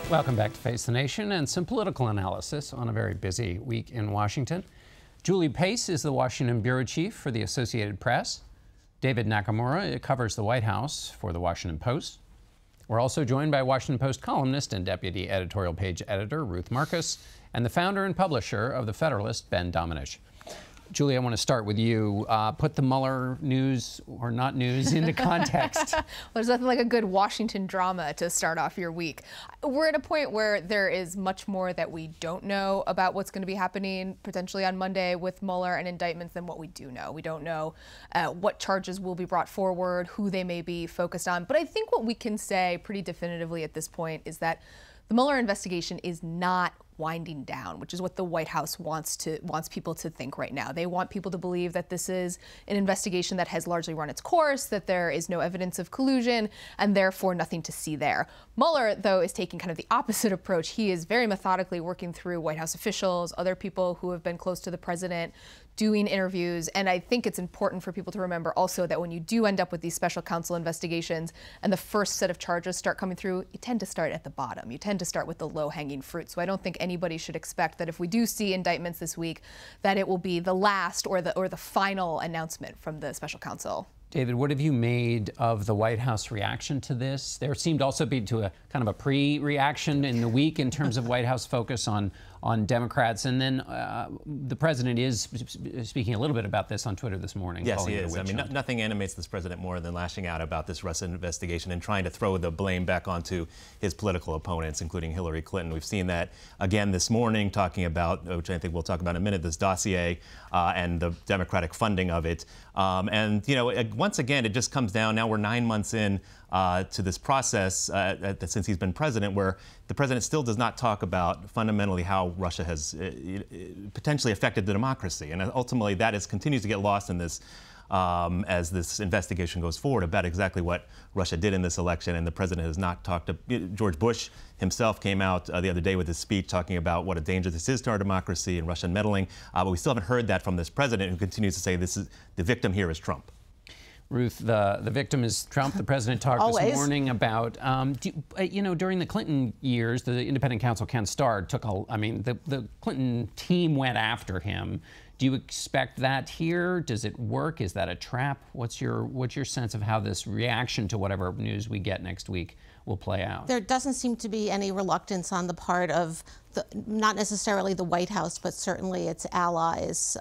Welcome back to Face the Nation and some political analysis on a very busy week in Washington. Julie Pace is the Washington bureau chief for the Associated Press. David Nakamura covers the White House for the Washington Post. We're also joined by Washington Post columnist and deputy editorial page editor Ruth Marcus and the founder and publisher of The Federalist, Ben Domenech. Julie, I want to start with you. Put the Mueller news or not news into context. Well, there's nothing like a good Washington drama to start off your week. We're at a point where there is much more that we don't know about what's going to be happening potentially on Monday with Mueller and indictments than what we do know. We don't know what charges will be brought forward, who they may be focused on. But I think what we can say pretty definitively at this point is that the Mueller investigation is not winding down, which is what the White House wants people to think right now. They want people to believe that this is an investigation that has largely run its course, that there is no evidence of collusion, and therefore nothing to see there. Mueller, though, is taking kind of the opposite approach. He is very methodically working through White House officials, other people who have been close to the president, doing interviews. And I think it's important for people to remember also that when you do end up with these special counsel investigations and the first set of charges start coming through, you tend to start at the bottom. You tend to start with the low-hanging fruit. So I don't think anybody should expect that if we do see indictments this week, that it will be the last or the final announcement from the special counsel. David, what have you made of the White House reaction to this? There seemed also to be a kind of a pre-reaction in the week in terms of White House focus on Democrats. And then the president is speaking a little bit about this on Twitter this morning. Yes, he is. I mean, nothing animates this president more than lashing out about this Russia investigation and trying to throw the blame back onto his political opponents, including Hillary Clinton. We've seen that again this morning, talking about, which I think we'll talk about in a minute, this dossier and the Democratic funding of it. And, you know, once again, it just comes down. Now we're 9 months in to this process since he's been president, where the president still does not talk about fundamentally how Russia has potentially affected the democracy. And ultimately, that continues to get lost in this as this investigation goes forward about exactly what Russia did in this election. And the president has not talked to George Bush himself came out the other day with his speech talking about what a danger this is to our democracy and Russian meddling. But we still haven't heard that from this president, who continues to say the victim here is Trump. Ruth, the victim is Trump. The president talked this morning about, you know, during the Clinton years, the independent counsel Ken Starr the Clinton team went after him. Do you expect that here? Does it work? Is that a trap? What's your sense of how this reaction to whatever news we get next week will play out? There doesn't seem to be any reluctance on the part of not necessarily the White House, but certainly its allies,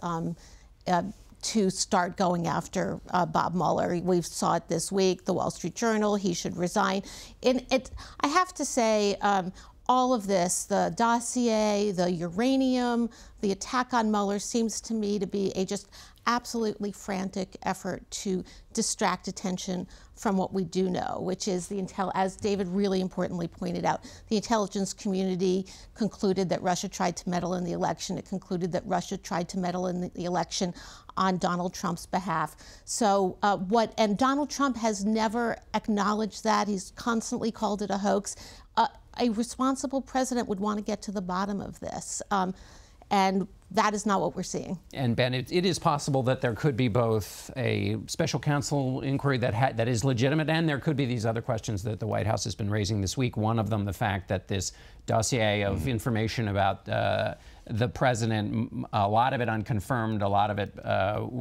to start going after Bob Mueller. We saw it this week, the Wall Street Journal, he should resign. I have to say, all of this, the dossier, the uranium, the attack on Mueller seems to me to be a just absolutely frantic effort to distract attention from what we do know, which is as David really importantly pointed out, the intelligence community concluded that Russia tried to meddle in the election. It concluded that Russia tried to meddle in the election on Donald Trump's behalf. So and Donald Trump has never acknowledged that. He's constantly called it a hoax. A responsible president would want to get to the bottom of this. And that is not what we're seeing. And Ben, it is possible that there could be both a special counsel inquiry that is legitimate, and there could be these other questions that the White House has been raising this week. One of them, the fact that this dossier of information about the president, a lot of it unconfirmed, a lot of it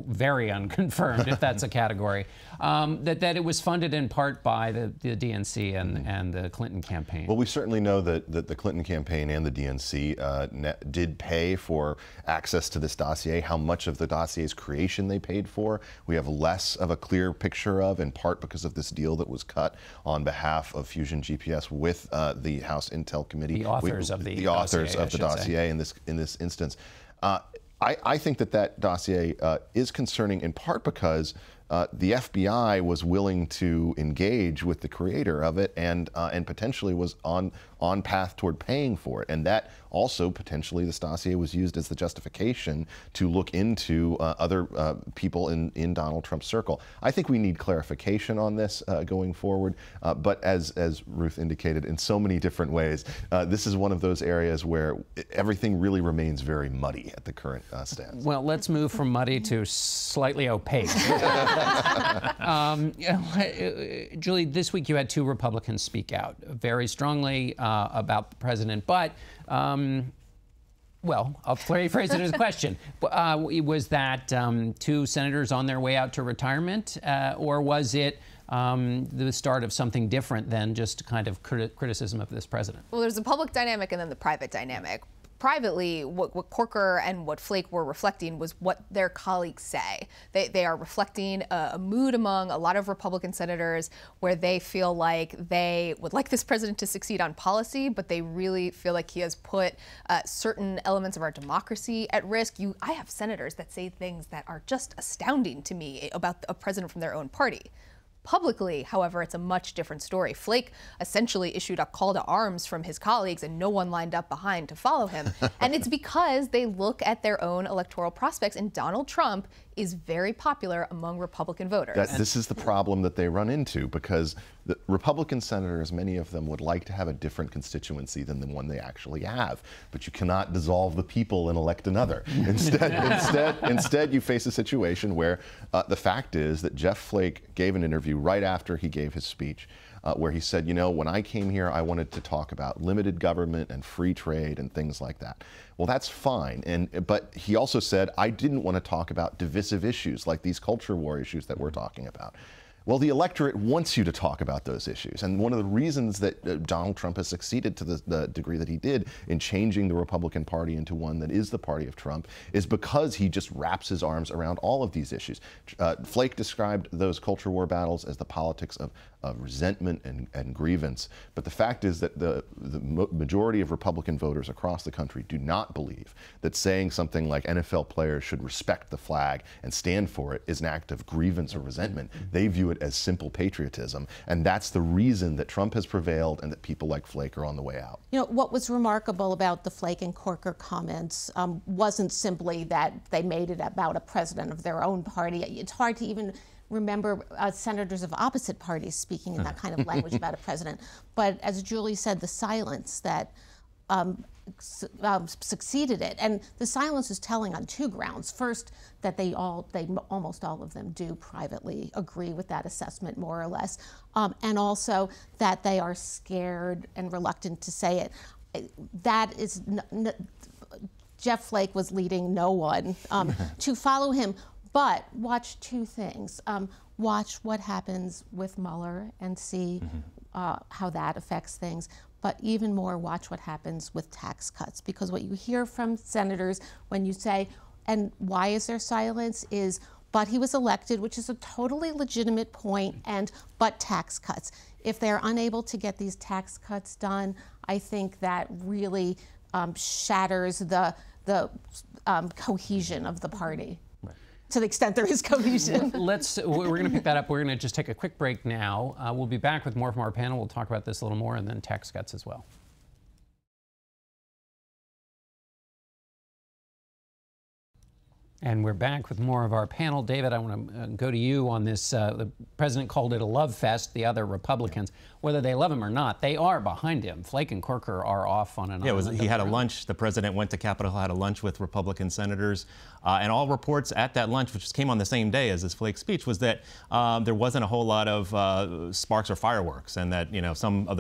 very unconfirmed, if that's a category, that it was funded in part by the DNC and the Clinton campaign. Well, we certainly know that the Clinton campaign and the DNC did pay for access to this dossier. How much of the dossier's creation they paid for, we have less of a clear picture of, in part because of this deal that was cut on behalf of Fusion GPS with the House Intel Committee. The authors of the dossier in this instance. I think that dossier is concerning in part because the FBI was willing to engage with the creator of it and potentially was on path toward paying for it. And that also potentially this dossier was used as the justification to look into other people in Donald Trump's circle. I think we need clarification on this going forward. But as Ruth indicated, in so many different ways, this is one of those areas where everything really remains very muddy at the current stance. Well, let's move from muddy to slightly opaque. Julie, this week you had two Republicans speak out very strongly about the president, but well, I'll rephrase it as a question. Was that two senators on their way out to retirement, or was it the start of something different than just kind of criticism of this president? Well, there's the public dynamic and then the private dynamic. Privately, what Corker and what Flake were reflecting was what their colleagues say. They are reflecting a mood among a lot of Republican senators where they feel like they would like this president to succeed on policy, but they really feel like he has put certain elements of our democracy at risk. I have senators that say things that are just astounding to me about a president from their own party. Publicly, however, it's a much different story. Flake essentially issued a call to arms from his colleagues and no one lined up behind to follow him. And it's because they look at their own electoral prospects, and Donald Trump is very popular among Republican voters. This is the problem that they run into, because the Republican senators, many of them would like to have a different constituency than the one they actually have. But you cannot dissolve the people and elect another. Instead, you face a situation where the fact is that Jeff Flake gave an interview right after he gave his speech, where he said, you know, when I came here, I wanted to talk about limited government and free trade and things like that. Well, that's fine. But he also said, I didn't want to talk about divisive issues like these culture war issues that we're talking about. Well, the electorate wants you to talk about those issues. And one of the reasons that Donald Trump has succeeded to the degree that he did in changing the Republican Party into one that is the party of Trump is because he just wraps his arms around all of these issues. Flake described those culture war battles as the politics of resentment and grievance. But the fact is that the majority of Republican voters across the country do not believe that saying something like NFL players should respect the flag and stand for it is an act of grievance or resentment. They view it as simple patriotism, and that's the reason that Trump has prevailed and that people like Flake are on the way out. You know, what was remarkable about the Flake and Corker comments wasn't simply that they made it about a president of their own party. It's hard to even remember senators of opposite parties speaking in that kind of language about a president. But as Julie said, the silence that succeeded it. And the silence is telling on two grounds. First, that almost all of them do privately agree with that assessment, more or less. And also that they are scared and reluctant to say it. That is, Jeff Flake was leading no one to follow him. But watch two things. Watch what happens with Mueller and see how that affects things. But even more, watch what happens with tax cuts. Because what you hear from senators when you say, and why is there silence, is, but he was elected, which is a totally legitimate point, and but tax cuts. If they're unable to get these tax cuts done, I think that really shatters the cohesion of the party. To the extent there is cohesion. We're going to pick that up. We're going to just take a quick break now. We'll be back with more from our panel. We'll talk about this a little more, and then tax cuts as well. And we're back with more of our panel. David, I want to go to you on this. The president called it a love fest. The other Republicans, whether they love him or not, they are behind him. Flake and Corker are off on an island. Yeah, he had a lunch. The president went to Capitol Hill, had a lunch with Republican senators. And all reports at that lunch, which came on the same day as his Flake speech, was that there wasn't a whole lot of sparks or fireworks, and that some of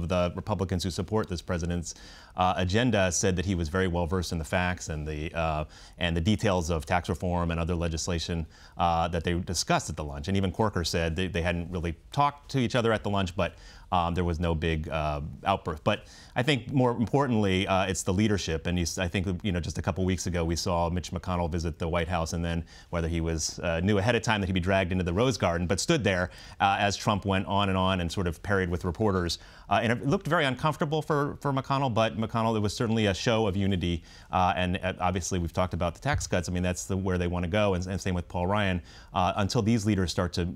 the Republicans who support this president's agenda said that he was very well versed in the facts and the details of tax reform and other legislation that they discussed at the lunch. And even Corker said they hadn't really talked to each other at the lunch, but there was no big outburst. But I think more importantly, it's the leadership. And I think just a couple weeks ago we saw Mitch McConnell visit the White House, and then whether he knew ahead of time that he'd be dragged into the Rose Garden, but stood there as Trump went on and sort of parried with reporters. And it looked very uncomfortable for McConnell, but McConnell, it was certainly a show of unity. And obviously we've talked about the tax cuts. I mean, that's where they want to go, and same with Paul Ryan. Until these leaders start to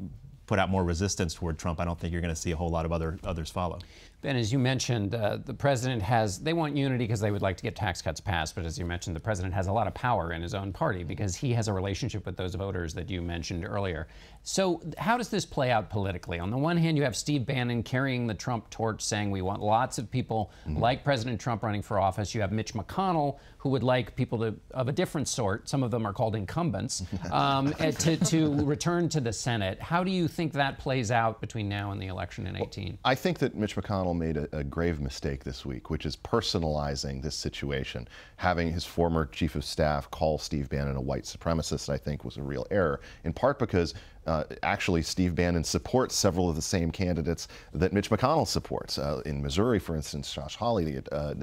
put out more resistance toward Trump, I don't think you're going to see a whole lot of others follow. Ben, as you mentioned, the president they want unity because they would like to get tax cuts passed, but as you mentioned, the president has a lot of power in his own party because he has a relationship with those voters that you mentioned earlier. So how does this play out politically? On the one hand, you have Steve Bannon carrying the Trump torch, saying we want lots of people like President Trump running for office. You have Mitch McConnell, who would like people of a different sort, some of them are called incumbents, to return to the Senate. How do you think that plays out between now and the election in 2018? I think that Mitch McConnell made a grave mistake this week, which is personalizing this situation. Having his former chief of staff call Steve Bannon a white supremacist, I think, was a real error, in part because actually Steve Bannon supports several of the same candidates that Mitch McConnell supports. In Missouri, for instance, Josh Hawley,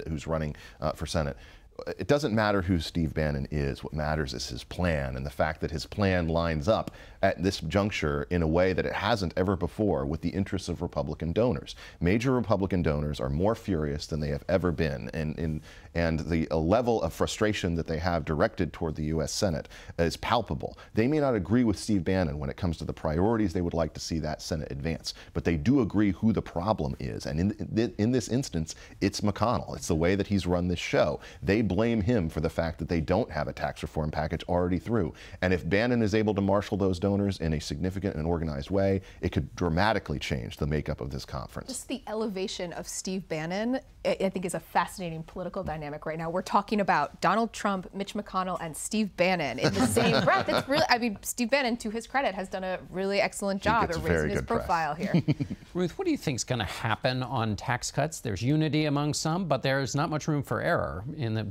who's running for Senate. It doesn't matter who Steve Bannon is. What matters is his plan, and the fact that his plan lines up at this juncture in a way that it hasn't ever before with the interests of Republican donors. Major Republican donors are more furious than they have ever been, and the level of frustration that they have directed toward the U.S. Senate is palpable. They may not agree with Steve Bannon when it comes to the priorities they would like to see that Senate advance, but they do agree who the problem is, and in this instance, it's McConnell. It's the way that he's run this show. They blame him for the fact that they don't have a tax reform package already through. And if Bannon is able to marshal those donors in a significant and organized way, it could dramatically change the makeup of this conference. Just the elevation of Steve Bannon, I think, is a fascinating political dynamic right now. We're talking about Donald Trump, Mitch McConnell, and Steve Bannon in the same breath. It's really, I mean, Steve Bannon, to his credit, has done a really excellent job at raising his profile here. Ruth, what do you think is going to happen on tax cuts? There's unity among some, but there's not much room for error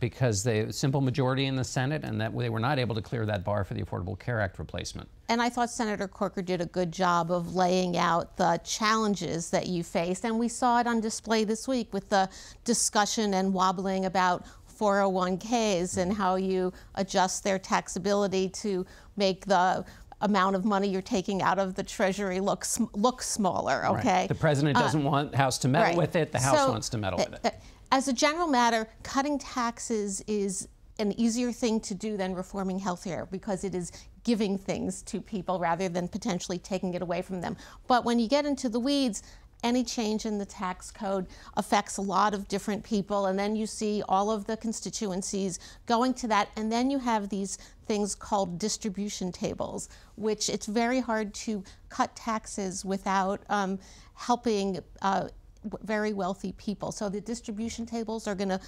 because the simple majority in the Senate, and that they were not able to clear that bar for the Affordable Care Act replacement. And I thought Senator Corker did a good job of laying out the challenges that you faced, and we saw it on display this week with the discussion and wobbling about 401ks and how you adjust their taxability to make the amount of money you're taking out of the Treasury look smaller, okay? Right. The president doesn't want the House to meddle with it. The House wants to meddle with it. As a general matter, cutting taxes is an easier thing to do than reforming healthcare because it is giving things to people rather than potentially taking it away from them. But when you get into the weeds, any change in the tax code affects a lot of different people, and then you see all of the constituencies going to that, and then you have these things called distribution tables, which it's very hard to cut taxes without helping very wealthy people. So the distribution tables are going to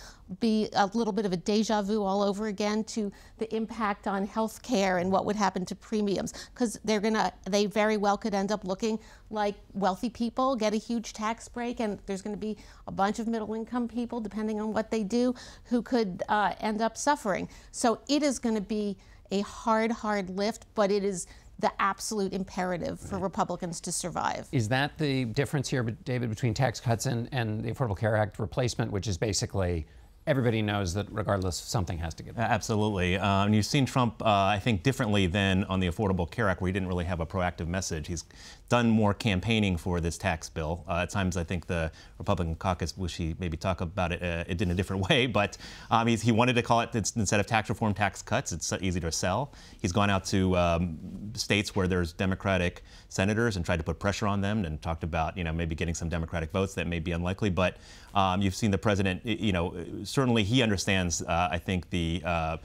be a little bit of a deja vu all over again to the impact on health care and what would happen to premiums, because they very well could end up looking like wealthy people get a huge tax break, and there's going to be a bunch of middle income people, depending on what they do, who could end up suffering. So it is going to be a hard lift, but it is the absolute imperative for Republicans to survive. Is that the difference here, David, between tax cuts and the Affordable Care Act replacement, which is basically everybody knows that regardless, something has to get done? Absolutely. And you've seen Trump, I think, differently than on the Affordable Care Act, where he didn't really have a proactive message. He's done more campaigning for this tax bill. At times, I think the Republican caucus wish he maybe talk about it in a different way, but he wanted to call it, instead of tax reform, tax cuts. It's easy to sell. He's gone out to states where there's Democratic senators and tried to put pressure on them and talked about, maybe getting some Democratic votes. That may be unlikely, but you've seen the president, certainly he understands, I think, the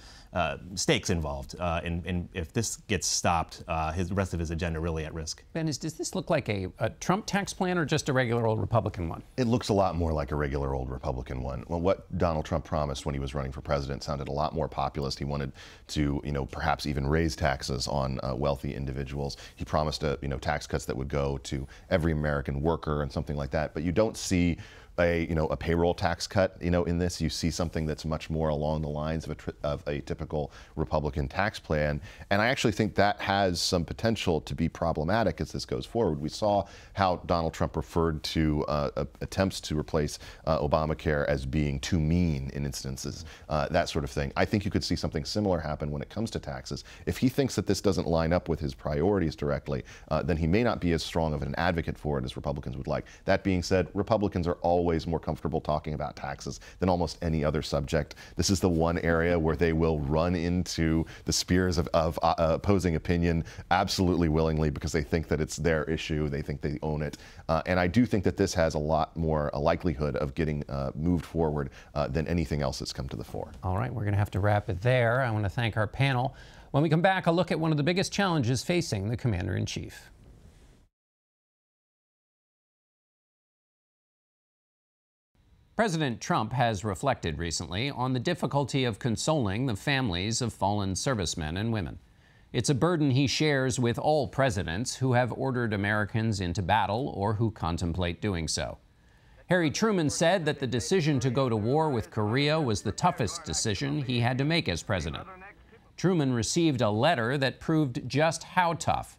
stakes involved. And if this gets stopped, the rest of his agenda really at risk. Ben, does this look like a Trump tax plan or just a regular old Republican one? It looks a lot more like a regular old Republican one. Well, what Donald Trump promised when he was running for president sounded a lot more populist. He wanted to, perhaps even raise taxes on wealthy individuals. He promised, tax cuts that would go to every American worker and something like that. But you don't see a payroll tax cut, in this. You see something that's much more along the lines of a typical Republican tax plan. And I actually think that has some potential to be problematic as this goes forward. We saw how Donald Trump referred to attempts to replace Obamacare as being too mean in instances, that sort of thing. I think you could see something similar happen when it comes to taxes. If he thinks that this doesn't line up with his priorities directly, then he may not be as strong of an advocate for it as Republicans would like. That being said, Republicans are always more comfortable talking about taxes than almost any other subject. This is the one area where they will run into the spears of opposing opinion absolutely willingly because they think that it's their issue, they think they own it. And I do think that this has a lot more likelihood of getting moved forward than anything else that's come to the fore. All right, we're going to have to wrap it there. I want to thank our panel. When we come back, I'll look at one of the biggest challenges facing the Commander-in-Chief. President Trump has reflected recently on the difficulty of consoling the families of fallen servicemen and women. It's a burden he shares with all presidents who have ordered Americans into battle or who contemplate doing so. Harry Truman said that the decision to go to war with Korea was the toughest decision he had to make as president. Truman received a letter that proved just how tough.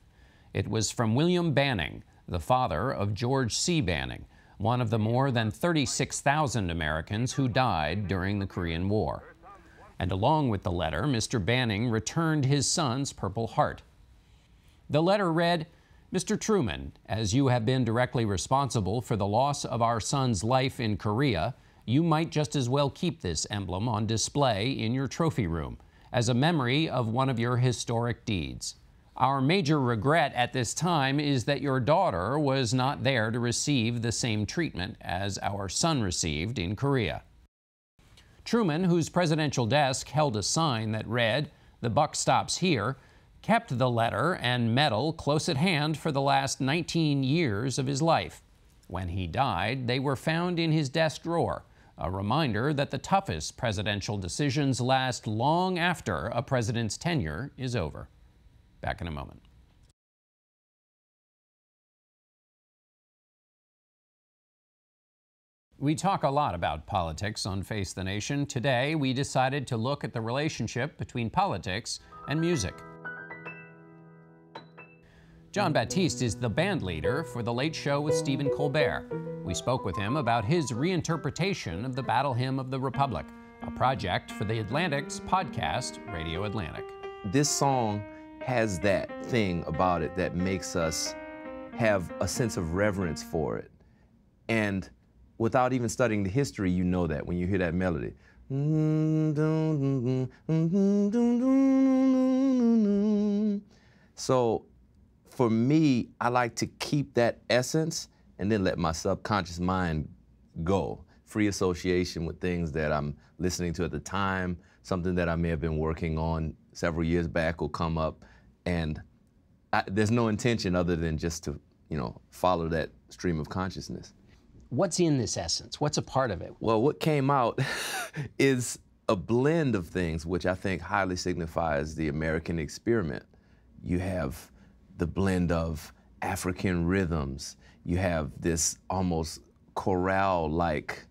It was from William Banning, the father of George C. Banning, one of the more than 36,000 Americans who died during the Korean War. And along with the letter, Mr. Banning returned his son's Purple Heart. The letter read, "Mr. Truman, as you have been directly responsible for the loss of our son's life in Korea, you might just as well keep this emblem on display in your trophy room as a memory of one of your historic deeds. Our major regret at this time is that your daughter was not there to receive the same treatment as our son received in Korea." Truman, whose presidential desk held a sign that read, "The buck stops here," kept the letter and medal close at hand for the last 19 years of his life. When he died, they were found in his desk drawer, a reminder that the toughest presidential decisions last long after a president's tenure is over. Back in a moment. We talk a lot about politics on Face the Nation. Today, we decided to look at the relationship between politics and music. Jon Batiste is the band leader for The Late Show with Stephen Colbert. We spoke with him about his reinterpretation of the Battle Hymn of the Republic, a project for the Atlantic's podcast, Radio Atlantic. This song has that thing about it that makes us have a sense of reverence for it. And without even studying the history, you know that when you hear that melody. So for me, I like to keep that essence and then let my subconscious mind go. Free association with things that I'm listening to at the time, something that I may have been working on several years back will come up, and there's no intention other than just to, follow that stream of consciousness. What's in this essence? What's a part of it? Well, what came out is a blend of things, which I think highly signifies the American experiment. You have the blend of African rhythms. You have this almost chorale-like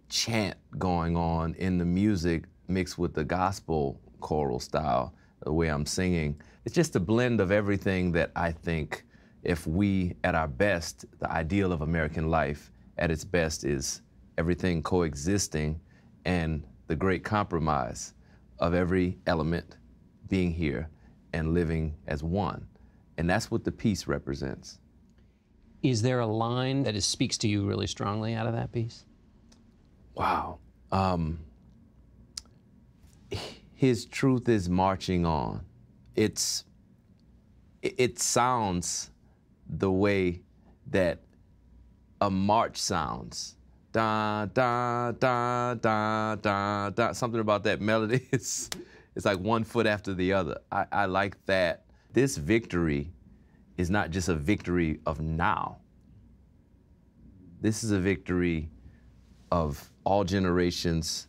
chant going on in the music mixed with the gospel choral style, the way I'm singing. It's just a blend of everything that I think, if we, at our best, the ideal of American life at its best is everything coexisting and the great compromise of every element being here and living as one. And that's what the piece represents. Is there a line that speaks to you really strongly out of that piece? Wow. His truth is marching on. It sounds the way that a march sounds. Da, da, da, da, da, da. Something about that melody, it's like one foot after the other. I like that. This victory is not just a victory of now. This is a victory of all generations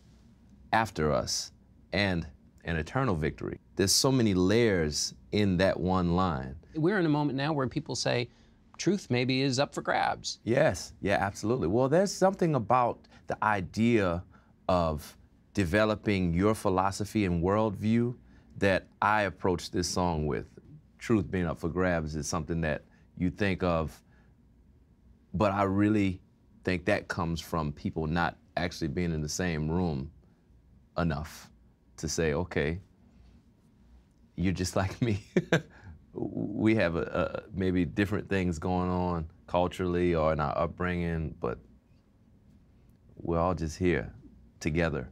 after us and an eternal victory. There's so many layers in that one line. We're in a moment now where people say truth maybe is up for grabs. Yes, yeah, absolutely. Well, there's something about the idea of developing your philosophy and worldview that I approach this song with. Truth being up for grabs is something that you think of, but I really think that comes from people not actually being in the same room enough to say, okay, you're just like me. We have maybe different things going on culturally or in our upbringing, but we're all just here together.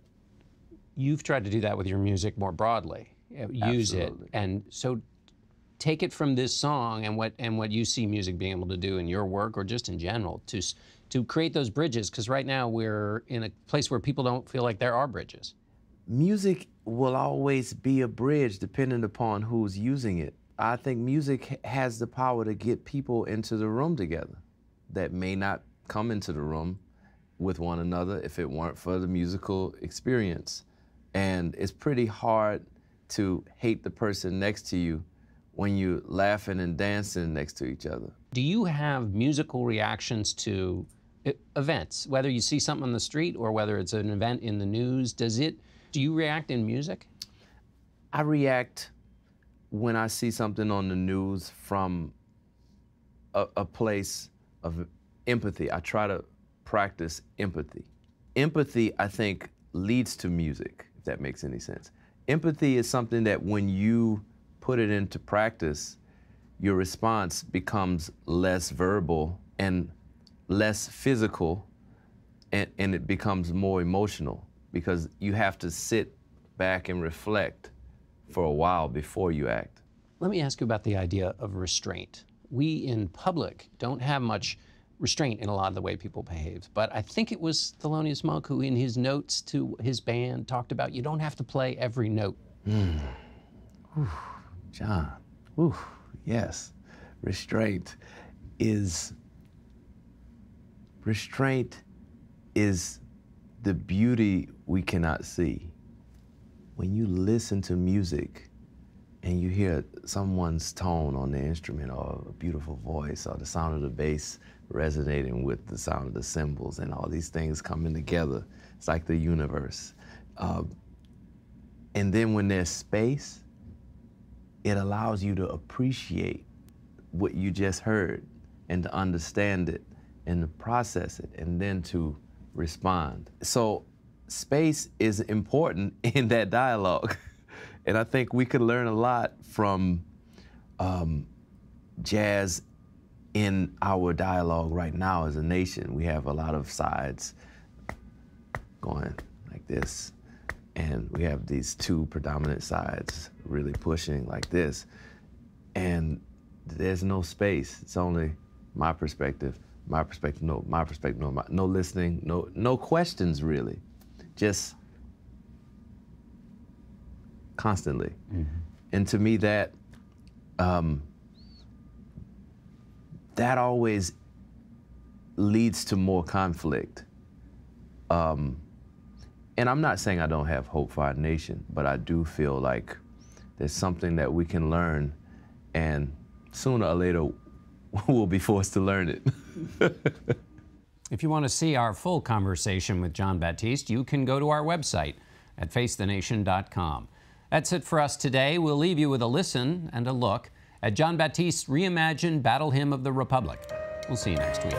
You've tried to do that with your music more broadly. Use Absolutely. it. And so take it from this song and what you see music being able to do in your work or just in general to create those bridges, because right now we're in a place where people don't feel like there are bridges. Music will always be a bridge depending upon who's using it. I think music has the power to get people into the room together that may not come into the room with one another if it weren't for the musical experience. And it's pretty hard to hate the person next to you when you're laughing and dancing next to each other. Do you have musical reactions to events, whether you see something on the street or whether it's an event in the news? Do you react in music? I react when I see something on the news from a place of empathy. I try to practice empathy. Empathy, I think, leads to music, if that makes any sense. Empathy is something that when you put it into practice, your response becomes less verbal and less physical, and it becomes more emotional because you have to sit back and reflect for a while before you act. Let me ask you about the idea of restraint. We in public don't have much restraint in a lot of the way people behave, but I think it was Thelonious Monk who in his notes to his band talked about you don't have to play every note. Ooh, John, ooh, yes. Restraint is the beauty we cannot see. When you listen to music and you hear someone's tone on the instrument or a beautiful voice or the sound of the bass resonating with the sound of the cymbals and all these things coming together, it's like the universe. And then when there's space, it allows you to appreciate what you just heard and to understand it and to process it and then to respond. So space is important in that dialogue. And I think we could learn a lot from jazz in our dialogue right now as a nation. We have a lot of sides going like this, and we have these two predominant sides really pushing like this. And there's no space. It's only my perspective, no, my perspective, no listening, no questions really. Just constantly. Mm-hmm. And to me that always leads to more conflict. And I'm not saying I don't have hope for our nation, but I do feel like there's something that we can learn, and sooner or later we'll be forced to learn it. If you want to see our full conversation with Jon Batiste, you can go to our website at facethenation.com. That's it for us today. We'll leave you with a listen and a look at Jon Batiste's reimagined Battle Hymn of the Republic. We'll see you next week.